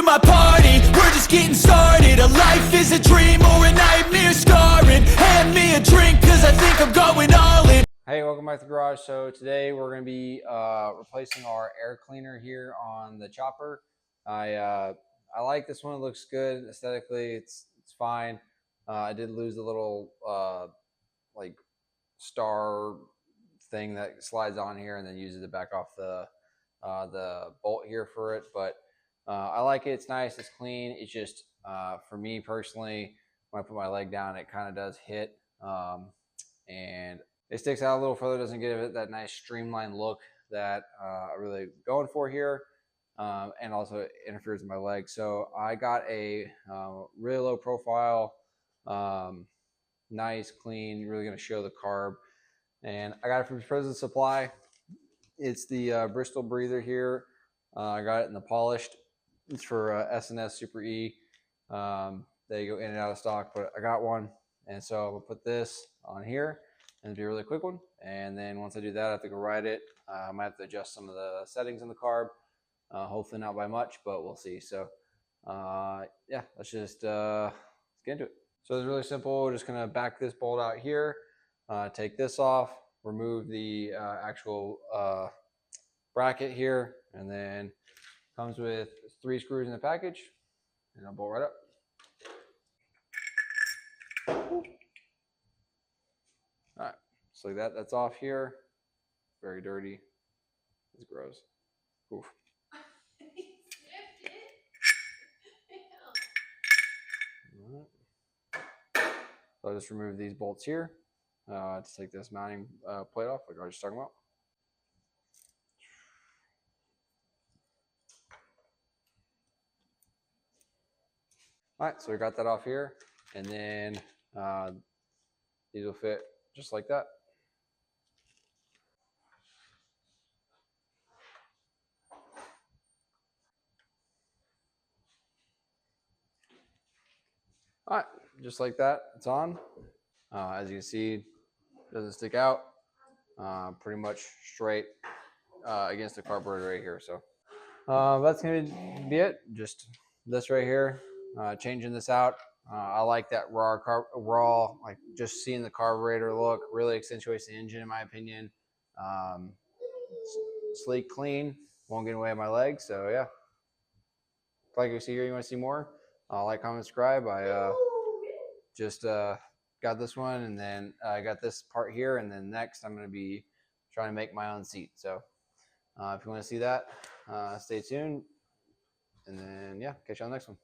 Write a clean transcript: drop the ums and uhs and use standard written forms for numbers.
to my party, we're just getting started. A life is a dream or a nightmare scarring. Hand me a drink, cause I think I'm going all in. Hey, welcome back to the garage. So today we're going to be replacing our air cleaner here on the chopper. I like this one. It looks good aesthetically. It's fine. I did lose a little like star thing that slides on here and then uses it back off the bolt here for it. But I like it. It's nice. It's clean. It's just for me personally, when I put my leg down, it kind of does hit and it sticks out a little further. Doesn't give it that nice streamlined look that I'm really going for here. And also interferes with my leg. So I got a really low profile, nice, clean, really going to show the carb. And I got it from Prism Supply. It's the Bristol Breather here. I got it in the polished. It's for S&S Super E. They go in and out of stock, but I got one. And so I'm going to put this on here. And it'll be a really quick one. And then once I do that, I have to go ride it. I might have to adjust some of the settings in the carb. Hopefully not by much, but we'll see. So yeah, let's just let's get into it. So it's really simple. We're just gonna back this bolt out here, take this off, remove the actual bracket here, and then comes with 3 screws in the package, and I'll bolt right up. All right, so like that, that's off here. Very dirty. It's gross. Oof. So I'll just remove these bolts here to take this mounting plate off, like I was just talking about. All right, so we got that off here, and then these will fit just like that. All right, just like that, it's on. As you can see, it doesn't stick out. Pretty much straight against the carburetor right here. So that's gonna be it. Just this right here. Changing this out. I like that raw, like just seeing the carburetor look really accentuates the engine in my opinion. Sleek, clean, won't get in the way of my legs. So yeah, like you see here, you want to see more? Like, comment, subscribe. I just got this one, and then I got this part here, and then next I'm going to be trying to make my own seat. So if you want to see that, stay tuned, and then yeah, catch you on the next one.